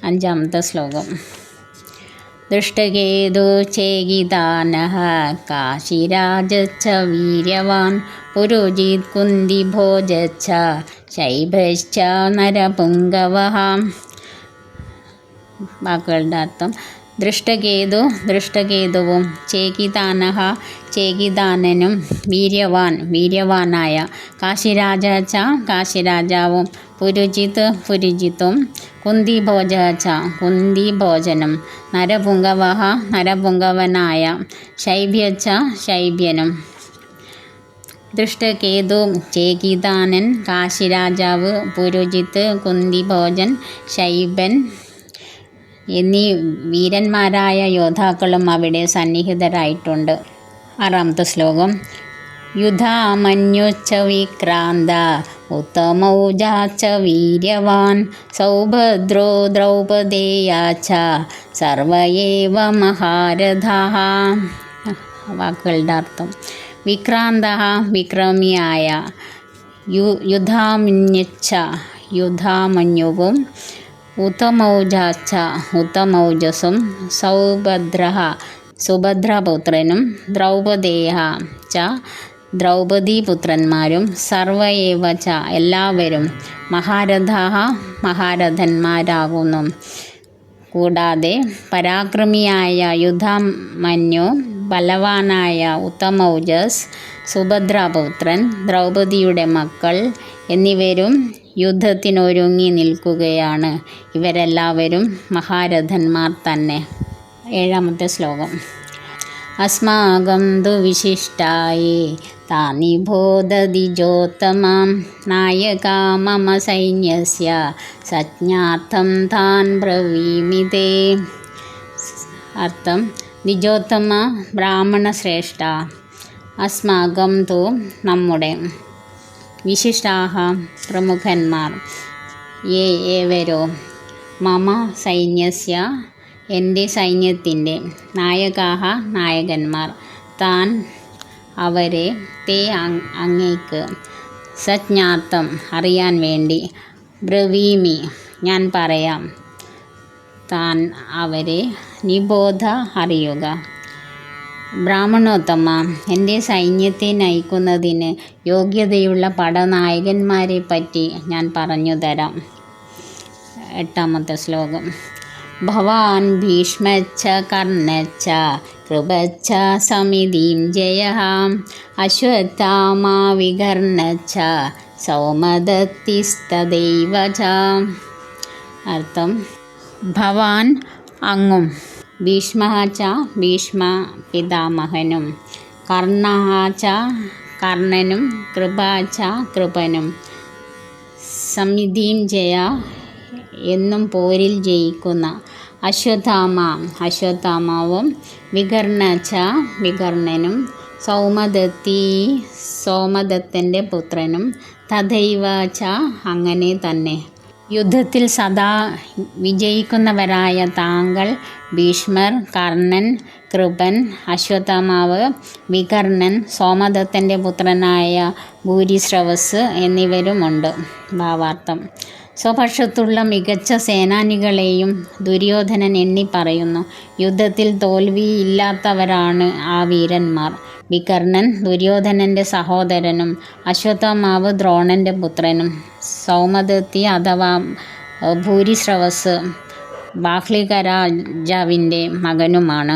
അഞ്ചാമത്തെ ശ്ലോകം. ദൃഷ്ടകേതു ചേകിതാനഃ കാശിരാജശ്ച വീര്യവാൻ പുരുജിത് കുന്തിഭോജശ്ച ശൈഭശ്ച നരപുംഗവഃ. വാക്കുകളുടെ അർത്ഥം: ദൃഷ്ടകേതുവും ചേകിതാനഃ ചേകിതാനനും വീര്യവാനായ കാശിരാജാവും പുരുജിത്തും കുന്തിഭോജനും നരപുംഗവനായ ശൈബ്യനും. ദൃഷ്ടകേതു, ചേകിതാനൻ, കാശിരാജാവ്, പുരുജിത്ത്, കുന്തിഭോജൻ, ശൈബ്യൻ എന്നീ വീരന്മാരായ യോദ്ധാക്കളും അവിടെ സന്നിഹിതരായിട്ടുണ്ട്. ആറാമത്തെ ശ്ലോകം. യുധാമന്യുശ്ച വിക്രാന്ത ഉത്തമൗജാശ്ച വീര്യവാൻ സൗഭദ്രോ ദ്രൗപദേയാശ്ച സർവ ഏവ മഹാരഥാഃ. വാക്കുകളുടെ അർത്ഥം: വിക്രാന്തഃ വിക്രമിയായ, യുധാമന്യുവും ഉത്തമൗജാശ്ച ഉത്തമൗജസും, സുഭദ്രപുത്രനും, ദ്രൗപദേയ ച ദ്രൗപദീപുത്രന്മാരും, സർവ ഏവ ച എല്ലാവരും, മഹാരഥാഃ മഹാരഥന്മാരാകുന്നു. കൂടാതെ പരാക്രമിയായ യുധാമന്യു, ബലവാനായ ഉത്തമൗജസ്, സുഭദ്രാപുത്രൻ, ദ്രൗപദിയുടെ മക്കൾ എന്നിവരും യുദ്ധത്തിനൊരുങ്ങി നിൽക്കുകയാണ്. ഇവരെല്ലാവരും മഹാരഥന്മാർ തന്നെ. ഏഴാമത്തെ ശ്ലോകം. അസ്മാകം തു വിശിഷ്ടായേ താനി ബോധദിജോത്തമാം നായകാ മമ സൈന്യസ്യ സജ്ഞാർത്ഥം താൻ ബ്രവീമി തേ. അർത്ഥം: ദ്വിജോത്തമ ബ്രാഹ്മണ ശ്രേഷ്ഠ, അസ്മാകം തു നമ്മുടെ, വിശിഷ്ടാഃ പ്രമുഖന്മാർ, ഏവരോ, മമ സൈന്യസ്യ എൻ്റെ സൈന്യത്തിൻ്റെ, നായകാഃ നായകന്മാർ, താൻ അവരെ, തേ അങ്ങേക്ക്, സജ്ഞാർത്ഥം അറിയാൻ വേണ്ടി, ബ്രവീമി ഞാൻ പറയാം, താൻ അവരെ, നിബോധ അറിയുക. ബ്രാഹ്മണോത്തമ, എൻ്റെ സൈന്യത്തെ നയിക്കുന്നതിന് യോഗ്യതയുള്ള പടനായകന്മാരെ പറ്റി ഞാൻ പറഞ്ഞു തരാം. എട്ടാമത്തെ ശ്ലോകം. ഭവാൻ ഭീഷ്മശ്ച കർണ്ണശ്ച കൃപശ്ച സമിതിം ജയഃ അശ്വത്ഥാമാ വികർണശ്ച സൗമദത്തിസ്തദൈവ ച. അർത്ഥം: ഭവാൻ അങ്ങും, ഭീഷ്മഃ ച ഭീഷ്മ പിതാമഹനും, കർണ്ണഃ ച കർണ്ണനും, കൃപാ ച കൃപനും, സമിതിം ജയ എന്നും പോരിൽ ജയിക്കുന്ന, അശ്വത്ഥാമാവും, വികർണ ച വികർണനും, സോമദത്തൻ്റെ പുത്രനും, തഥൈവ ച അങ്ങനെ തന്നെ. യുദ്ധത്തിൽ സദാ വിജയിക്കുന്നവരായ താങ്കൾ, ഭീഷ്മർ, കർണ്ണൻ, കൃപൻ, അശ്വത്ഥാമാവ്, വികർണൻ, സോമദത്തൻ്റെ പുത്രനായ ഭൂരിശ്രവസ് എന്നിവരുമുണ്ട്. ഭാവാർത്ഥം: സ്വപക്ഷത്തുള്ള മികച്ച സേനാനികളെയും ദുര്യോധനൻ എണ്ണി പറയുന്നു. യുദ്ധത്തിൽ തോൽവിയില്ലാത്തവരാണ് ആ വീരന്മാർ. വികർണൻ ദുര്യോധനൻ്റെ സഹോദരനും, അശ്വത്ഥാമാവ് ദ്രോണൻ്റെ പുത്രനും, സൗമദത്തി അഥവാ ഭൂരിശ്രവസ് ബാഹ്ലികരാജാവിൻ്റെ മകനുമാണ്.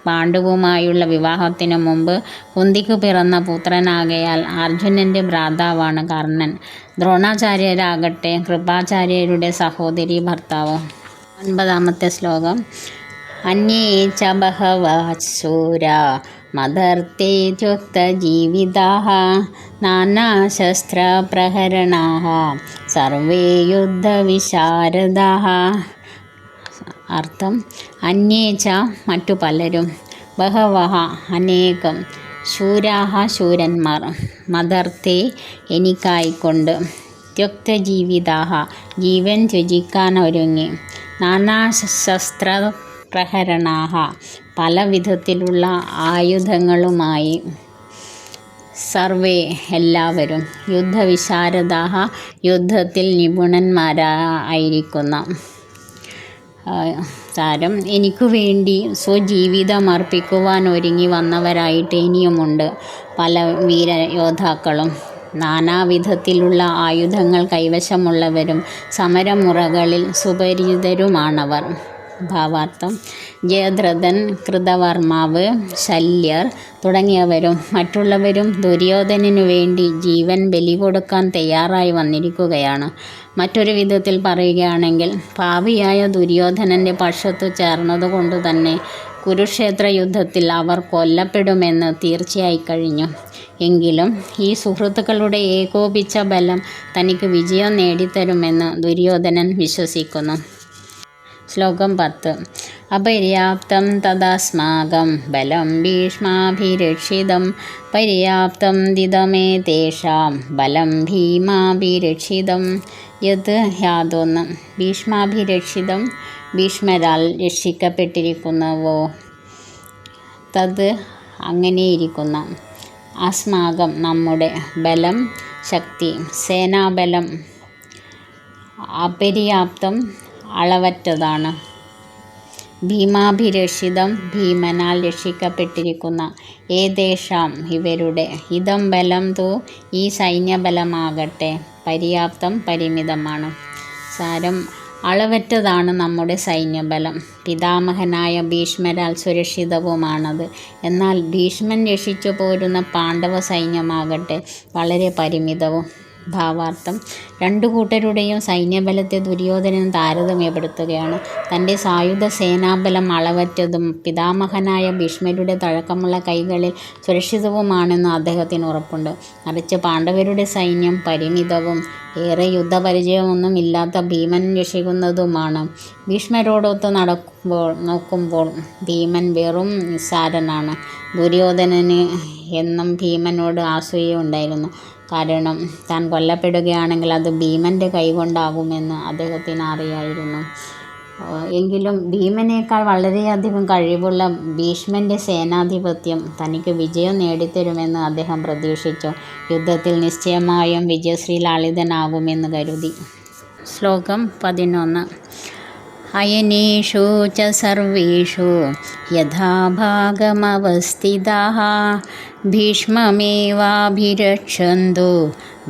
പാണ്ഡുവുമായുള്ള വിവാഹത്തിനു മുമ്പ് കുന്തിക്ക് പിറന്ന പുത്രനാകയാൽ അർജുനൻ്റെ ഭ്രാതാവാണ് കർണ്ണൻ. ദ്രോണാചാര്യരാകട്ടെ കൃപാചാര്യരുടെ സഹോദരീ ഭർത്താവ്. ഒൻപതാമത്തെ ശ്ലോകം. അന്യേ ച ബഹവഃ ശൂരാ മദർത്തേ ത്യുക്തജീവിതാഃ നാനാശസ്ത്രപ്രഹരണാഃ സർവേ യുദ്ധവിശാരദാഃ. അർത്ഥം: അന്യേ ച മറ്റു പലരും, ബഹവഃ അനേകം, ശൂരാഃ ശൂരന്മാർ, മദർത്തേ എനിക്കായിക്കൊണ്ട്, ത്യക്തജീവിതാഃ ജീവൻ ത്യജിക്കാനൊരുങ്ങി, നാനാശസ്ത്രപ്രഹരണാഃ പല വിധത്തിലുള്ള ആയുധങ്ങളുമായി, സർവേ എല്ലാവരും, യുദ്ധവിശാരദാഃ യുദ്ധത്തിൽ നിപുണന്മാരായിരിക്കുന്ന. സാരം എനിക്കു വേണ്ടി സ്വജീവിതം അർപ്പിക്കുവാൻ ഒരുങ്ങി വന്നവരായിട്ട് ഇനിയുമുണ്ട് പല വീരയോദ്ധാക്കളും. നാനാവിധത്തിലുള്ള ആയുധങ്ങൾ കൈവശമുള്ളവരും സമരമുറകളിൽ സുപരിചിതരുമാണവർ. ഭാവാർത്ഥം: ജയദ്രഥൻ, കൃതവർമാവ്, ശല്യർ തുടങ്ങിയവരും മറ്റുള്ളവരും ദുര്യോധനനു വേണ്ടി ജീവൻ ബലി കൊടുക്കാൻ തയ്യാറായി വന്നിരിക്കുകയാണ്. മറ്റൊരു വിധത്തിൽ പറയുകയാണെങ്കിൽ, പാപിയായ ദുര്യോധനൻ്റെ പക്ഷത്തു ചേർന്നതുകൊണ്ടുതന്നെ കുരുക്ഷേത്ര യുദ്ധത്തിൽ അവർ കൊല്ലപ്പെടുമെന്ന് തീർച്ചയായി കഴിഞ്ഞു. എങ്കിലും ഈ സുഹൃത്തുക്കളുടെ ഏകോപിച്ച ബലം തനിക്ക് വിജയം നേടിത്തരുമെന്ന് ദുര്യോധനൻ വിശ്വസിക്കുന്നു. ശ്ലോകം 10. അപര്യാപ്തം തദസ്മാകം ബലം ഭീഷ്മാഭിരക്ഷിതം പര്യാപ്തം ദിദമേതേഷാം ബലം ഭീമാഭിരക്ഷിതം. യത് യാതൊന്ന് ഭീഷ്മാഭിരക്ഷിതം ഭീഷ്മരാൽ രക്ഷിക്കപ്പെട്ടിരിക്കുന്നുവോ, തത് അങ്ങനെയിരിക്കുന്ന, അസ്മാകം നമ്മുടെ, ബലം ശക്തി, സേനാബലം, അപര്യാപ്തം അളവറ്റതാണ്, ഭീമാഭിരക്ഷിതം ഭീമനാൽ രക്ഷിക്കപ്പെട്ടിരിക്കുന്ന, ഏതേഷാം ഇവരുടെ, ഇതം ബലം തു ഈ സൈന്യബലമാകട്ടെ, പര്യാപ്തം പരിമിതമാണ്. സാരം: അളവറ്റതാണ് നമ്മുടെ സൈന്യബലം. പിതാമഹനായ ഭീഷ്മരാൽ സുരക്ഷിതവുമാണത്. എന്നാൽ ഭീഷ്മൻ രക്ഷിച്ചു പോരുന്ന പാണ്ഡവ സൈന്യമാകട്ടെ വളരെ പരിമിതവും. ഭാവാർത്ഥം: രണ്ടു കൂട്ടരുടെയും സൈന്യബലത്തെ ദുര്യോധനൻ താരതമ്യപ്പെടുത്തുകയാണ്. തൻ്റെ സായുധ സേനാബലം അളവറ്റതും പിതാമഹനായ ഭീഷ്മരുടെ തഴക്കമുള്ള കൈകളിൽ സുരക്ഷിതവുമാണെന്ന് അദ്ദേഹത്തിന് ഉറപ്പുണ്ട്. മറിച്ച് പാണ്ഡവരുടെ സൈന്യം പരിമിതവും ഏറെ യുദ്ധപരിചയമൊന്നും ഇല്ലാത്ത ഭീമൻ രക്ഷിക്കുന്നതുമാണ്. ഭീഷ്മരോടൊത്ത് നോക്കുമ്പോൾ ഭീമൻ വെറും നിസ്സാരനാണ്. ദുര്യോധനന് എന്നും ഭീമനോട് അസൂയയുണ്ടായിരുന്നു. കാരണം താൻ കൊല്ലപ്പെടുകയാണെങ്കിൽ അത് ഭീമൻ്റെ കൈകൊണ്ടാകുമെന്ന് അദ്ദേഹത്തിന് അറിയായിരുന്നു. എങ്കിലും ഭീമനേക്കാൾ വളരെയധികം കഴിവുള്ള ഭീഷ്മൻ്റെ സേനാധിപത്യം തനിക്ക് വിജയം നേടിത്തരുമെന്ന് അദ്ദേഹം പ്രതീക്ഷിച്ചു. യുദ്ധത്തിൽ നിശ്ചയമായും വിജയശ്രീലാളിതനാകുമെന്ന് കരുതി. ശ്ലോകം 11. അയനേഷു ച സർവേഷു യഥാഭാഗമവസ്ഥിതാഃ ഭീഷ്മമേവാഭിരക്ഷന്തു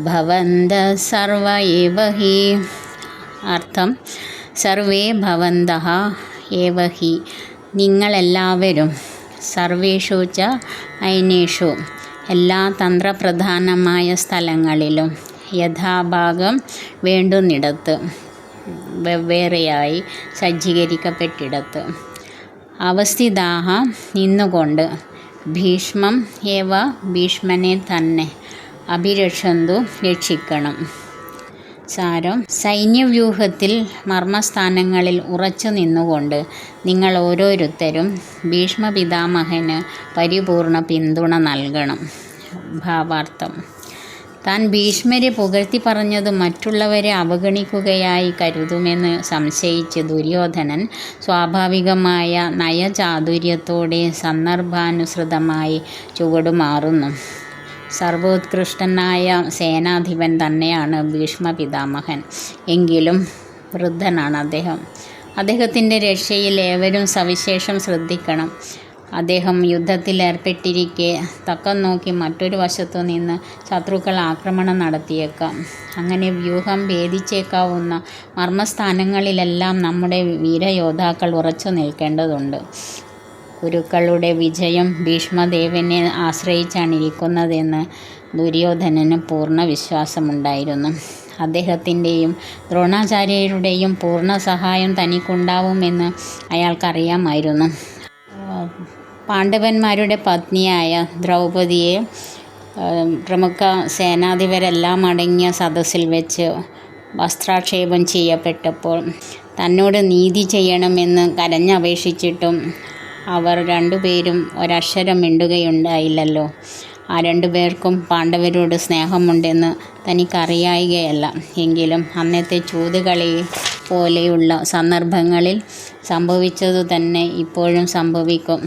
ഭവന്തഃ സർവ ഏവ ഹി. അർത്ഥം: സർവേ ഭവന്തഃ ഏവ ഹി നിങ്ങളെല്ലാവരും, സർവേഷു ച അയനേഷു എല്ലാ തന്ത്രപ്രധാനമായ സ്ഥലങ്ങളിലും, യഥാഭാഗം വേണ്ടുന്നിടത്ത്, വെവ്വേറെയായി സജ്ജീകരിക്കപ്പെട്ടിടത്ത്, അവസ്ഥിതാഃ നിന്നുകൊണ്ട്, ഭീഷ്മം ഏവ ഭീഷ്മനെ തന്നെ, അഭിരക്ഷന്തു രക്ഷിക്കണം. സാരം: സൈന്യവ്യൂഹത്തിൽ മർമ്മസ്ഥാനങ്ങളിൽ ഉറച്ചു നിന്നുകൊണ്ട് നിങ്ങൾ ഓരോരുത്തരും ഭീഷ്മപിതാമഹന് പരിപൂർണ പിന്തുണ നൽകണം. ഭാവാർത്ഥം: താൻ ഭീഷ്മരെ പുകഴ്ത്തി പറഞ്ഞത് മറ്റുള്ളവരെ അവഗണിക്കുകയായി കരുതുമെന്ന് സംശയിച്ച് ദുര്യോധനൻ സ്വാഭാവികമായ നയചാതുര്യത്തോടെ സന്ദർഭാനുസൃതമായി ചുവടുമാറുന്നു. സർവോത്കൃഷ്ടനായ സേനാധിപൻ തന്നെയാണ് ഭീഷ്മപിതാമഹൻ. എങ്കിലും വൃദ്ധനാണ് അദ്ദേഹം. അദ്ദേഹത്തിൻ്റെ രക്ഷയിൽ ഏവരും സവിശേഷം ശ്രദ്ധിക്കണം. അദ്ദേഹം യുദ്ധത്തിലേർപ്പെട്ടിരിക്കെ തക്കം നോക്കി മറ്റൊരു വശത്തു നിന്ന് ശത്രുക്കൾ ആക്രമണം നടത്തിയേക്കാം. അങ്ങനെ വ്യൂഹം ഭേദിച്ചേക്കാവുന്ന മർമ്മസ്ഥാനങ്ങളിലെല്ലാം നമ്മുടെ വീരയോദ്ധാക്കൾ ഉറച്ചു നിൽക്കേണ്ടതുണ്ട്. കുരുക്കളുടെ വിജയം ഭീഷ്മദേവനെ ആശ്രയിച്ചാണിരിക്കുന്നതെന്ന് ദുര്യോധനന് പൂർണ്ണ വിശ്വാസമുണ്ടായിരുന്നു. അദ്ദേഹത്തിൻ്റെയും ദ്രോണാചാര്യരുടെയും പൂർണ്ണ സഹായം തനിക്കുണ്ടാവുമെന്ന് അയാൾക്കറിയാമായിരുന്നു. പാണ്ഡവന്മാരുടെ പത്നിയായ ദ്രൗപദിയെ പ്രമുഖ സേനാധിപരെല്ലാം അടങ്ങിയ സദസ്സിൽ വെച്ച് വസ്ത്രാക്ഷേപം ചെയ്യപ്പെട്ടപ്പോൾ തന്നോട് നീതി ചെയ്യണമെന്ന് കരഞ്ഞപേക്ഷിച്ചിട്ടും അവർ രണ്ടുപേരും ഒരക്ഷരം മിണ്ടുകയുണ്ടായില്ലല്ലോ. ആ രണ്ടുപേർക്കും പാണ്ഡവരോട് സ്നേഹമുണ്ടെന്ന് തനിക്കറിയായികയല്ല. എങ്കിലും അന്നത്തെ ചൂതുകളി പോലെയുള്ള സന്ദർഭങ്ങളിൽ സംഭവിച്ചതു തന്നെ ഇപ്പോഴും സംഭവിക്കും.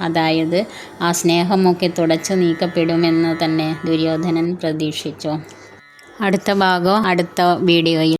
അതായത് ആ സ്നേഹമൊക്കെ തുടച്ചു നീക്കപ്പെടുമെന്ന് തന്നെ ദുര്യോധനൻ പ്രതീക്ഷിച്ചു. അടുത്ത ഭാഗം അടുത്ത വീഡിയോയിൽ